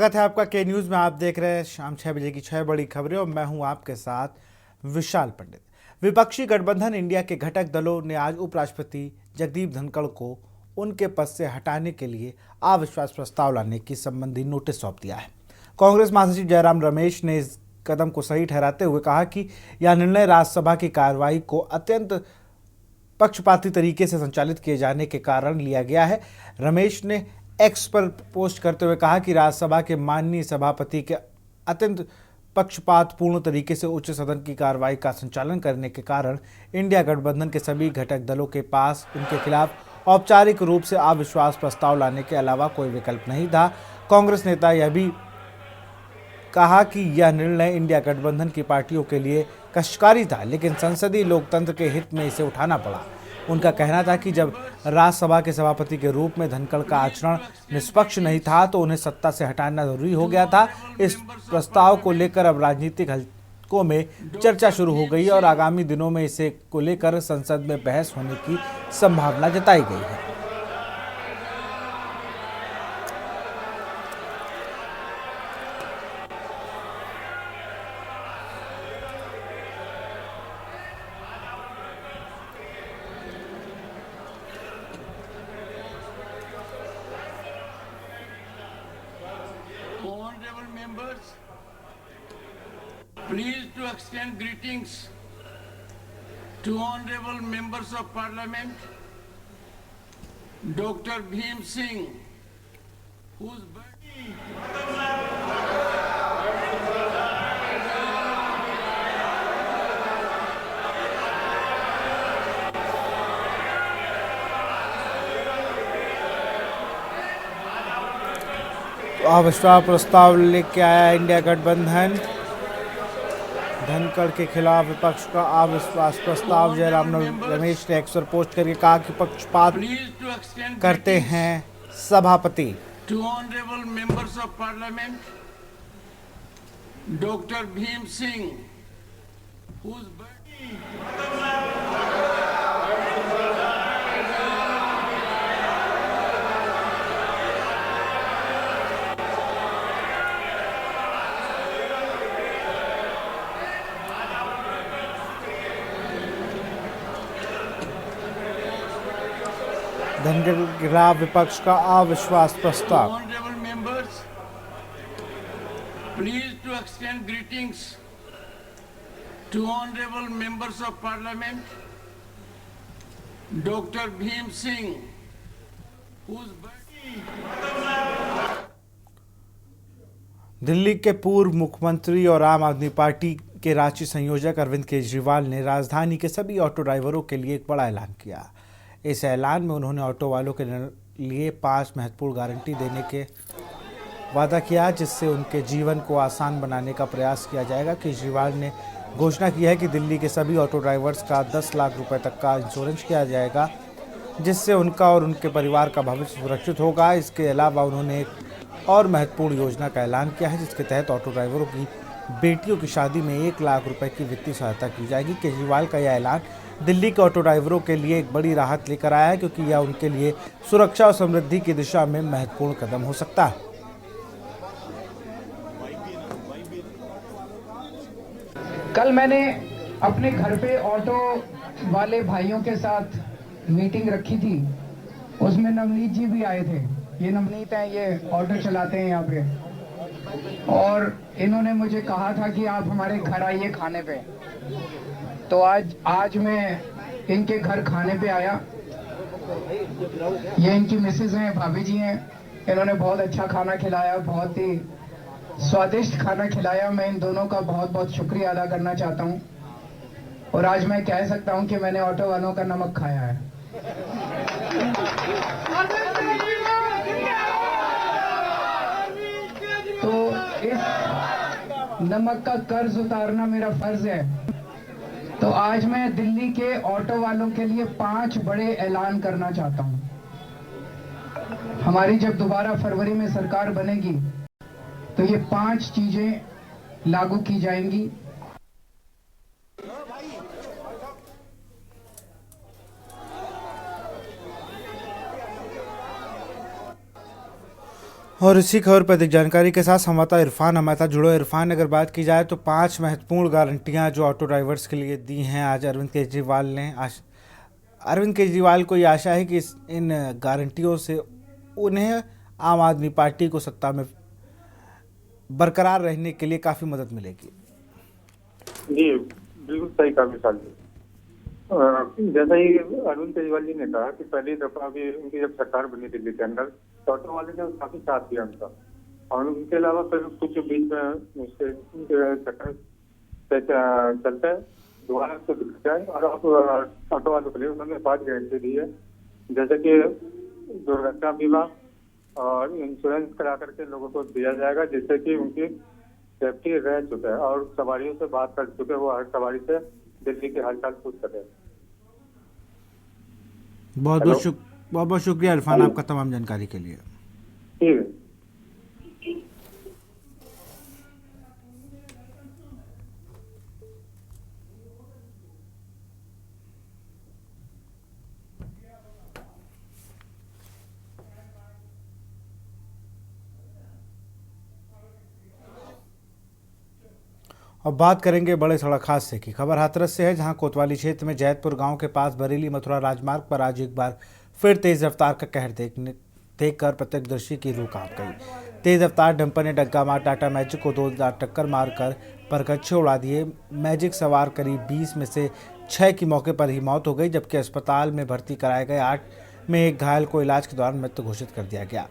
स्वागत है आपका के न्यूज में। आप देख रहे हैं शाम 6 बजे की 6 बड़ी खबरें और मैं हूं आपके साथ विशाल पंडित। विपक्षी गठबंधन इंडिया के घटक दलों ने आज उपराष्ट्रपति जगदीप धनखड़ को उनके पद से हटाने के लिए अविश्वास प्रस्ताव लाने की संबंधी नोटिस सौंप दिया है। कांग्रेस महासचिव जयराम रमेश ने इस कदम को सही ठहराते हुए कहा कि यह निर्णय राज्यसभा की कार्रवाई को अत्यंत पक्षपाती तरीके से संचालित किए जाने के कारण लिया गया है। रमेश ने एक्स पर पोस्ट करते हुए कहा कि राज्यसभा के माननीय सभापति के अत्यंत पक्षपातपूर्ण तरीके से उच्च सदन की कार्रवाई का संचालन करने के कारण इंडिया गठबंधन के सभी घटक दलों के पास उनके खिलाफ औपचारिक रूप से अविश्वास प्रस्ताव लाने के अलावा कोई विकल्प नहीं था। कांग्रेस नेता यह भी कहा कि यह निर्णय इंडिया गठबंधन की पार्टियों के लिए कष्टकारी था, लेकिन संसदीय लोकतंत्र के हित में इसे उठाना पड़ा। उनका कहना था कि जब राज्यसभा के सभापति के रूप में धनखड़ का आचरण निष्पक्ष नहीं था तो उन्हें सत्ता से हटाना जरूरी हो गया था। इस प्रस्ताव को लेकर अब राजनीतिक हलकों में चर्चा शुरू हो गई और आगामी दिनों में इसे को लेकर संसद में बहस होने की संभावना जताई गई है। Honorable members, pleased to extend greetings to honorable members of parliament, Dr. Bhim Singh, whose birthday अविश्वास प्रस्ताव लेके आया इंडिया गठबंधन। धनखड़ के खिलाफ विपक्ष का अविश्वास प्रस्ताव। जयराम रमेश ने एक्स पर पोस्ट करके कहा कि पक्षपात करते हैं सभापति। to honorable members of parliament, Dr. Bhim Singh, whose birthday Dhankhar के खिलाफ विपक्ष का अविश्वास प्रस्ताव। Honorable members, pleased to extend greetings to honorable members of parliament, Dr. Bhim Singh, whose birthday Delhi के पूर्व मुख्यमंत्री और आम आदमी पार्टी के रांची संयोजक अरविंद केजरीवाल ने राजधानी के सभी ऑटो ड्राइवरों के लिए एक बड़ा ऐलान किया। इस ऐलान में उन्होंने ऑटो वालों के लिए 5 महत्वपूर्ण गारंटी देने के वादा किया, जिससे उनके जीवन को आसान बनाने का प्रयास किया जाएगा। केजरीवाल ने घोषणा की है कि दिल्ली के सभी ऑटो ड्राइवर्स का 10 लाख रुपए तक का इंश्योरेंस किया जाएगा, जिससे उनका और उनके परिवार का भविष्य सुरक्षित होगा। इसके अलावा उन्होंने एक और महत्वपूर्ण योजना का ऐलान किया है, जिसके तहत ऑटो ड्राइवरों की बेटियों की शादी में 1 लाख रुपए की वित्तीय सहायता की जाएगी। केजरीवाल का यह ऐलान दिल्ली के ऑटो ड्राइवरों के लिए एक बड़ी राहत लेकर आया है, क्योंकि यह उनके लिए सुरक्षा और समृद्धि की दिशा में महत्वपूर्ण कदम हो सकता है। कल मैंने अपने घर पे ऑटो वाले भाइयों के साथ मीटिंग रखी थी, उसमें नवनीत जी भी आए थे। ये नवनीत हैं, ये ऑटो चलाते हैं यहाँ पे, और इन्होंने मुझे कहा था कि आप हमारे घर आइए खाने पे। तो आज मैं इनके घर खाने पे आया। ये इनकी मिसेज हैं, भाभी जी हैं। इन्होंने बहुत अच्छा खाना खिलाया, बहुत ही स्वादिष्ट खाना खिलाया। मैं इन दोनों का बहुत बहुत शुक्रिया अदा करना चाहता हूँ। और आज मैं कह सकता हूँ कि मैंने ऑटो वालों का नमक खाया है। तो इस नमक का कर्ज उतारना मेरा फर्ज है। तो आज मैं दिल्ली के ऑटो वालों के लिए 5 बड़े ऐलान करना चाहता हूं। हमारी जब दोबारा फरवरी में सरकार बनेगी तो ये 5 चीजें लागू की जाएंगी। और इसी खबर पर अधिक जानकारी के साथ संवाददाता इरफान हमारे साथ जुड़ो। इरफान, अगर बात की जाए तो 5 महत्वपूर्ण गारंटियां जो ऑटो ड्राइवर्स के लिए दी हैं आज अरविंद केजरीवाल ने। अरविंद केजरीवाल को ये आशा है कि इन गारंटियों से उन्हें आम आदमी पार्टी को सत्ता में बरकरार रहने के लिए काफ़ी मदद मिलेगी। जी, बिल्कुल सही कहा विशाल जी। जैसा ही अरविंद केजरीवाल जी ने कहा कि पहली दफा भी उनकी जब सरकार बनी दिल्ली के अंदर, तो ऑटो वाले ने काफी साथ दिया उनका। और उनके अलावा फिर कुछ बीच में उसके चक्कर से चलते दोबारा से दिख जाए। और ऑटो वालों के लिए उन्होंने 5 गारंटी दी है, जैसे कि दुर्घटना बीमा और इंश्योरेंस करा करके लोगों को दिया जाएगा, जिससे कि उनकी सेफ्टी रह चुका है। और सवारियों से बात कर चुके, वो हर सवारी से दिल्ली के हालचाल पूछ सके। बहुत बहुत शुक्रिया इरफान आपका तमाम जानकारी के लिए। ठीक है। अब बात करेंगे बड़े सड़क हादसे की। खबर हाथरस से है, जहां कोतवाली क्षेत्र में जैतपुर गांव के पास बरेली मथुरा राजमार्ग पर आज एक बार फिर तेज रफ्तार का कहर देखकर प्रत्यक्षदर्शी की रूह कांप गई। तेज रफ्तार डंपर ने डग्गा मार टाटा मैजिक को 2 दांत टक्कर मारकर परकच्चे उड़ा दिए। मैजिक सवार करीब 20 में से 6 की मौके पर ही मौत हो गई, जबकि अस्पताल में भर्ती कराए गए 8 में एक घायल को इलाज के दौरान मृत घोषित कर दिया गया।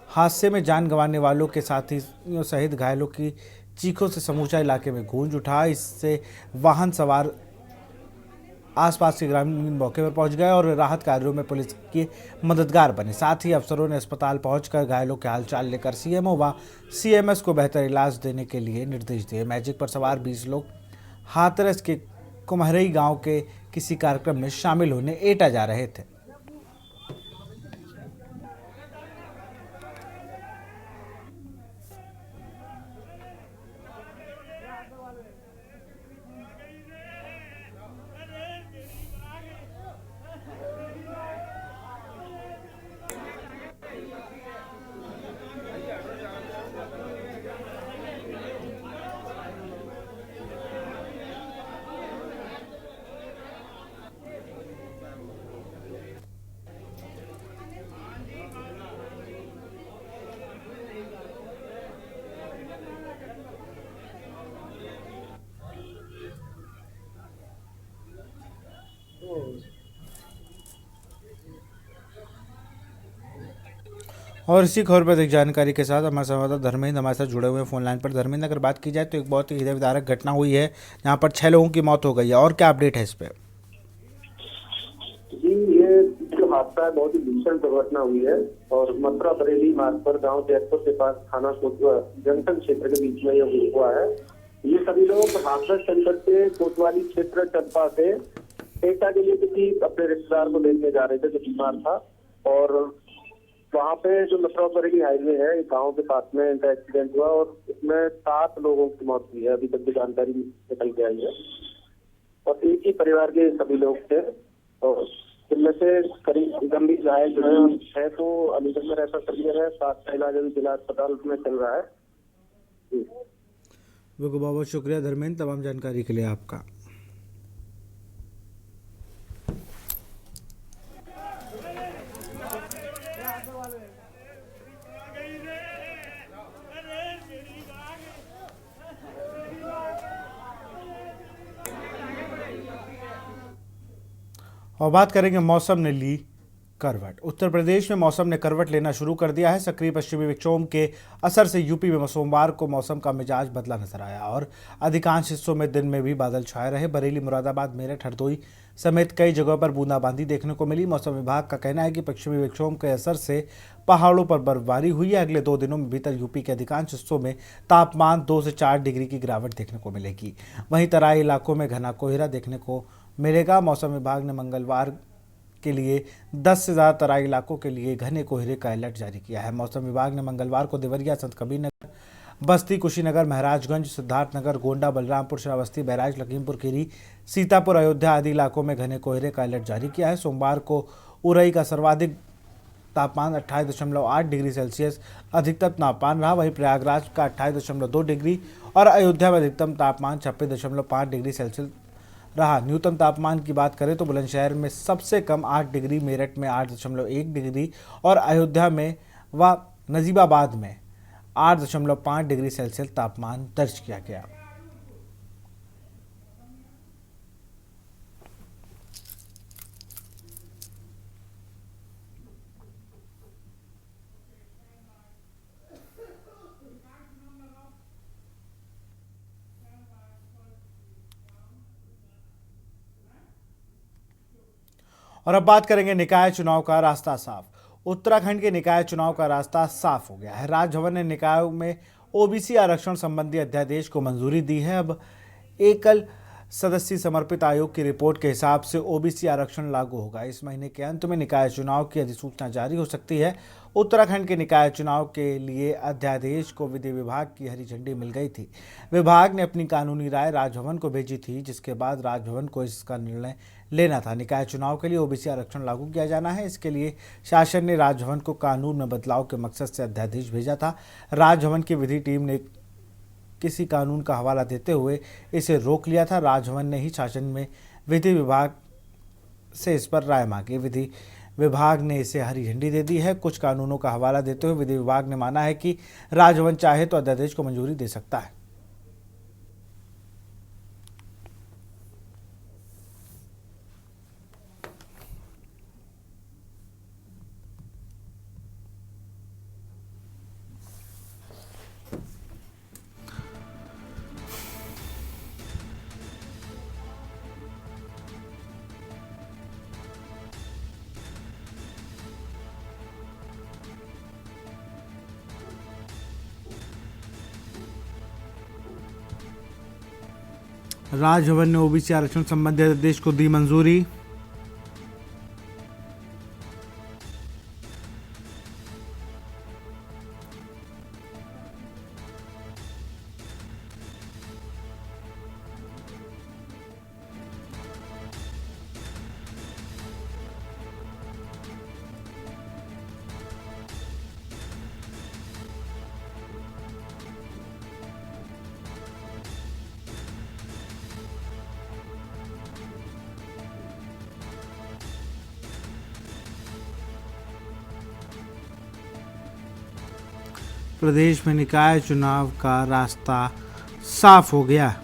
हादसे में जान गंवाने वालों के साथियों सहित घायलों की चीखों से समूचा इलाके में गूंज उठा। इससे वाहन सवार आसपास के ग्रामीण मौके पर पहुंच गए और राहत कार्यों में पुलिस के मददगार बने। साथ ही अफसरों ने अस्पताल पहुंचकर घायलों के हालचाल लेकर सीएमओ व सीएमएस को बेहतर इलाज देने के लिए निर्देश दिए। मैजिक पर सवार 20 लोग हाथरस के कुम्हरई गांव के किसी कार्यक्रम में शामिल होने एटा जा रहे थे। और इसी खबर पर एक जानकारी के साथ हमारे संवाददाता धर्मेंद्र हमारे साथ जुड़े हुए हैं फोन लाइन पर। धर्मेंद्र, अगर बात की जाए तो एक बहुत ही हृदय विदारक घटना हुई है, जहां पर 6 लोगों की मौत हो गई है, और क्या अपडेट है इस पे? जी, ये जो हादसा है बहुत ही भीषण दुर्घटना हुई है और मथुरा बरेली मार्ग पर गांव जैतपुर के पास थाना कोतवा जंक्शन क्षेत्र के बीच में ये हुआ है। ये सभी लोग हाथरस सेंटर से कोतवाली क्षेत्र चंपा से एटा के लिए किसी अपने रिश्तेदार को देखने जा रहे थे जो बीमार था। और वहाँ पे जो मथुरा बरेली हाईवे है, गांव के पास में इनका एक्सीडेंट हुआ और इसमें 7 लोगों की मौत हुई है। अभी तक की जानकारी निकल के आई है और एक ही परिवार के सभी लोग थे। और इनमें से करीब गंभीर घायल जो है तो अलीगढ़ में रेफर कर दिया है। 7 का इलाज अभी जिला अस्पताल में चल रहा है। बहुत बहुत शुक्रिया धर्मेंद्र तमाम जानकारी के लिए आपका। और बात करेंगे, मौसम ने ली करवट। उत्तर प्रदेश में मौसम ने करवट लेना शुरू कर दिया है। सक्रिय पश्चिमी विक्षोभ के असर से यूपी में सोमवार को मौसम का मिजाज बदला नजर आया और अधिकांश हिस्सों में दिन में भी बादल छाए रहे। बरेली, मुरादाबाद, मेरठ, हरदोई समेत कई जगहों पर बूंदाबांदी देखने को मिली। मौसम विभाग का कहना है कि पश्चिमी विक्षोभ के असर से पहाड़ों पर बर्फबारी हुई है। अगले 2 दिनों में भीतर यूपी के अधिकांश हिस्सों में तापमान 2 से 4 डिग्री की गिरावट देखने को मिलेगी। वहीं तराई इलाकों में घना कोहरा देखने को मिलेगा। मौसम विभाग ने मंगलवार के लिए 10 से ज़्यादा तराई इलाकों के लिए घने कोहरे का अलर्ट जारी किया है। मौसम विभाग ने मंगलवार को देवरिया, संत कबीरनगर, बस्ती, कुशीनगर, महाराजगंज, सिद्धार्थनगर, गोंडा, बलरामपुर, श्रावस्ती, बहराइच, लखीमपुर खीरी, सीतापुर, अयोध्या आदि इलाकों में घने कोहरे का अलर्ट जारी किया है। सोमवार को उरई का सर्वाधिक तापमान 28.8 डिग्री सेल्सियस अधिकतम तापमान रहा। वहीं प्रयागराज का 28.2 डिग्री और अयोध्या में अधिकतम तापमान 26.5 डिग्री सेल्सियस रहा। न्यूनतम तापमान की बात करें तो बुलंदशहर में सबसे कम 8 डिग्री, मेरठ में 8.1 डिग्री और अयोध्या में व नजीबाबाद में 8.5 डिग्री सेल्सियस तापमान दर्ज किया गया। और अब बात करेंगे निकाय चुनाव का रास्ता साफ। उत्तराखंड के निकाय चुनाव का रास्ता साफ हो गया है। राजभवन ने निकायों में ओबीसी आरक्षण संबंधी अध्यादेश को मंजूरी दी है। अब एकल सदस्य समर्पित आयोग की रिपोर्ट के हिसाब से ओबीसी आरक्षण लागू होगा। इस महीने के अंत में निकाय चुनाव की अधिसूचना जारी हो सकती है। उत्तराखंड के निकाय चुनाव के लिए अध्यादेश को विधि विभाग की हरी झंडी मिल गई थी। विभाग ने अपनी कानूनी राय राजभवन को भेजी थी, जिसके बाद राजभवन को इसका निर्णय लेना था। निकाय चुनाव के लिए ओबीसी आरक्षण लागू किया जाना है। इसके लिए शासन ने राजभवन को कानून में बदलाव के मकसद से अध्यादेश भेजा था। राजभवन की विधि टीम ने किसी कानून का हवाला देते हुए इसे रोक लिया था। राजभवन ने ही शासन में विधि विभाग से इस पर राय मांगी। विधि विभाग ने इसे हरी झंडी दे दी है। कुछ कानूनों का हवाला देते हुए विधि विभाग ने माना है कि राजभवन चाहे तो अध्यादेश को मंजूरी दे सकता है। राजभवन ने ओबीसी आरक्षण संबंधी अध्यादेश को दी मंजूरी। प्रदेश में निकाय चुनाव का रास्ता साफ हो गया।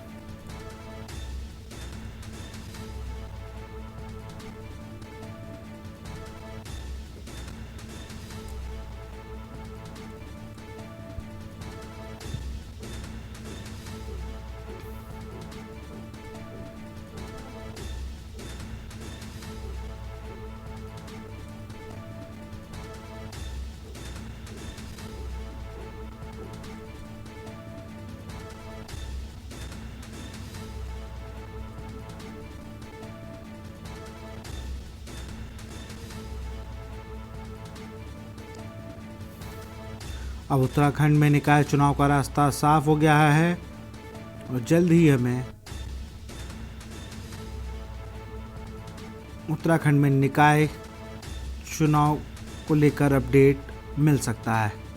अब उत्तराखंड में निकाय चुनाव का रास्ता साफ हो गया है और जल्द ही हमें उत्तराखंड में निकाय चुनाव को लेकर अपडेट मिल सकता है।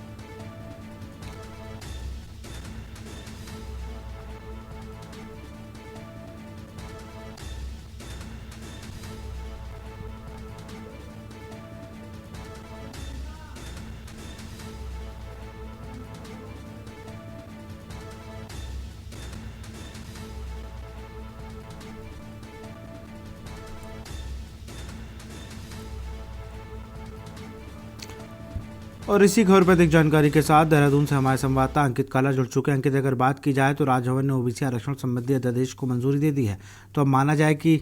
और इसी खबर पर अधिक जानकारी के साथ देहरादून से हमारे संवाददाता अंकित काला जुड़ चुके हैं। अंकित, अगर बात की जाए तो राजभवन ने ओबीसी आरक्षण संबंधी अध्यादेश को मंजूरी दे दी है, तो अब माना जाए कि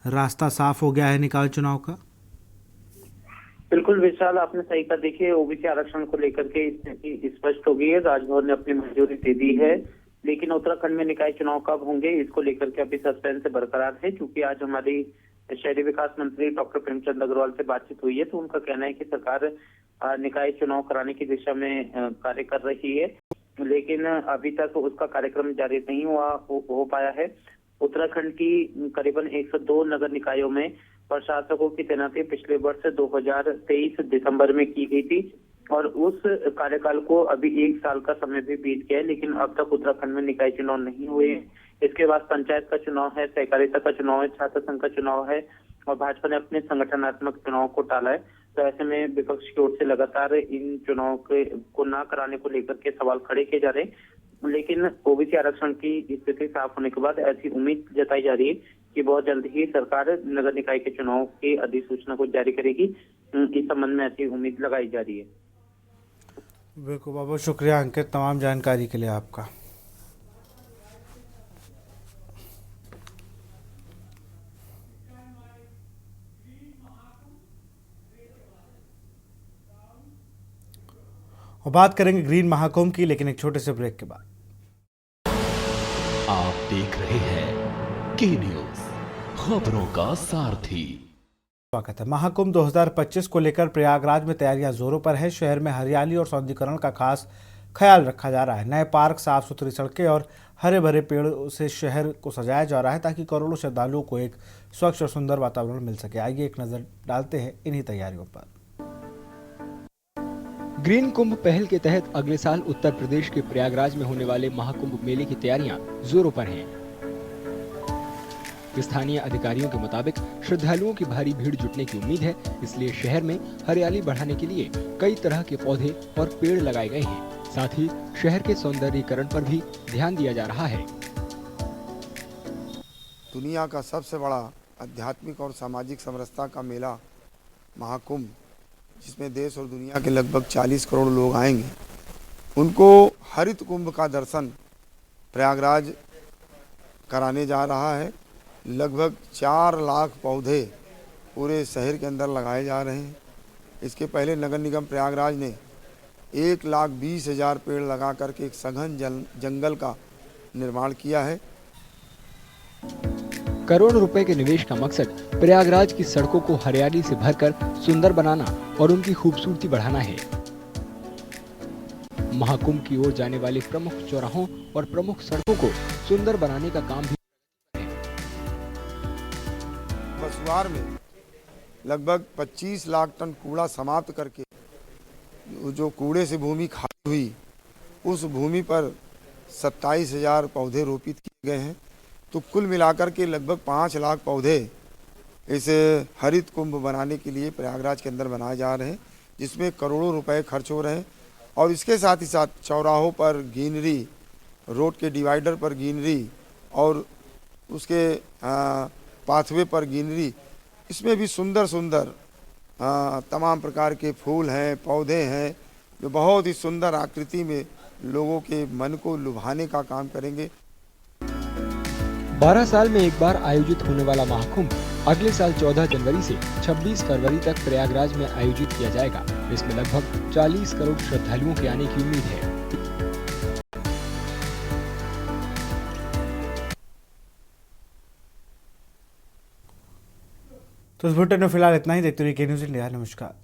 रास्ता साफ हो गया है निकाय चुनाव का। बिल्कुल विशाल, आपने सही कहा। देखिए, ओबीसी आरक्षण को लेकर के स्थिति स्पष्ट हो गई है। राजभवन ने अपनी मंजूरी दे दी है, लेकिन उत्तराखंड में निकाय चुनाव कब होंगे इसको लेकर के अभी सस्पेंस बरकरार है। क्योंकि आज हमारी शहरी विकास मंत्री डॉक्टर प्रेमचंद अग्रवाल से बातचीत हुई है, तो उनका कहना है कि सरकार निकाय चुनाव कराने की दिशा में कार्य कर रही है, लेकिन अभी तक उसका कार्यक्रम जारी नहीं हो पाया है। उत्तराखंड की करीबन 102 नगर निकायों में प्रशासकों की तैनाती पिछले वर्ष 2023 दिसंबर में की गई थी और उस कार्यकाल को अभी 1 साल का समय भी बीत गया है, लेकिन अब तक उत्तराखंड में निकाय चुनाव नहीं हुए। इसके बाद पंचायत का चुनाव है, सहकारिता का चुनाव है, छात्र संघ का चुनाव है और भाजपा ने अपने संगठनात्मक चुनाव को टाला है। तो ऐसे में विपक्ष की ओर से लगातार इन चुनाव को ना कराने को लेकर के सवाल खड़े किए जा रहे हैं, लेकिन ओबीसी आरक्षण की स्थिति साफ होने के बाद ऐसी उम्मीद जताई जा रही है कि बहुत जल्द ही सरकार नगर निकाय के चुनाव की अधिसूचना को जारी करेगी। इस संबंध में ऐसी उम्मीद लगाई जा रही है। बिल्कुल, बहुत बहुत शुक्रिया अंकित तमाम जानकारी के लिए आपका। और बात करेंगे ग्रीन महाकुंभ की, लेकिन एक छोटे से ब्रेक के बाद। आप देख रहे हैं के न्यूज, खबरों का सारथी। स्वागत है। महाकुंभ 2025 को लेकर प्रयागराज में तैयारियां जोरों पर है। शहर में हरियाली और सौंदर्यीकरण का खास ख्याल रखा जा रहा है। नए पार्क, साफ सुथरी सड़कें और हरे भरे पेड़ों से शहर को सजाया जा रहा है ताकि करोड़ों श्रद्धालुओं को एक स्वच्छ और सुंदर वातावरण मिल सके। आइए एक नजर डालते हैं इन्हीं तैयारियों पर। ग्रीन कुंभ पहल के तहत अगले साल उत्तर प्रदेश के प्रयागराज में होने वाले महाकुंभ मेले की तैयारियां जोरों पर हैं। स्थानीय अधिकारियों के मुताबिक श्रद्धालुओं की भारी भीड़ जुटने की उम्मीद है, इसलिए शहर में हरियाली बढ़ाने के लिए कई तरह के पौधे और पेड़ लगाए गए हैं। साथ ही शहर के सौंदर्यीकरण पर भी ध्यान दिया जा रहा है। दुनिया का सबसे बड़ा आध्यात्मिक और सामाजिक समरसता का मेला महाकुंभ, जिसमें देश और दुनिया के लगभग 40 करोड़ लोग आएंगे, उनको हरित कुंभ का दर्शन प्रयागराज कराने जा रहा है। लगभग 4 लाख पौधे पूरे शहर के अंदर लगाए जा रहे हैं। इसके पहले नगर निगम प्रयागराज ने 1,20,000 पेड़ लगा करके एक सघन जंगल का निर्माण किया है। करोड़ों रुपए के निवेश का मकसद प्रयागराज की सड़कों को हरियाली से भरकर सुंदर बनाना और उनकी खूबसूरती बढ़ाना है। महाकुंभ की ओर जाने वाले प्रमुख चौराहों और प्रमुख सड़कों को सुंदर बनाने का काम भी बसुआर में लगभग 25 लाख टन कूड़ा समाप्त करके जो कूड़े से भूमि खाली हुई, उस भूमि पर 27,000 पौधे रोपित किए गए हैं। तो कुल मिलाकर के लगभग 5 लाख पौधे इस हरित कुंभ बनाने के लिए प्रयागराज के अंदर बनाए जा रहे हैं, जिसमें करोड़ों रुपए खर्च हो रहे हैं। और इसके साथ ही साथ चौराहों पर ग्रीनरी, रोड के डिवाइडर पर ग्रीनरी और उसके पाथवे पर ग्रीनरी, इसमें भी सुंदर सुंदर तमाम प्रकार के फूल हैं, पौधे हैं, जो बहुत ही सुंदर आकृति में लोगों के मन को लुभाने का काम करेंगे। 12 साल में एक बार आयोजित होने वाला महाकुंभ अगले साल 14 जनवरी से 26 फरवरी तक प्रयागराज में आयोजित किया जाएगा। इसमें लगभग 40 करोड़ श्रद्धालुओं के आने की उम्मीद है। तो इस बुलेटिन में फिलहाल इतना ही। देखते रहिए के न्यूज़ इंडिया। नमस्कार।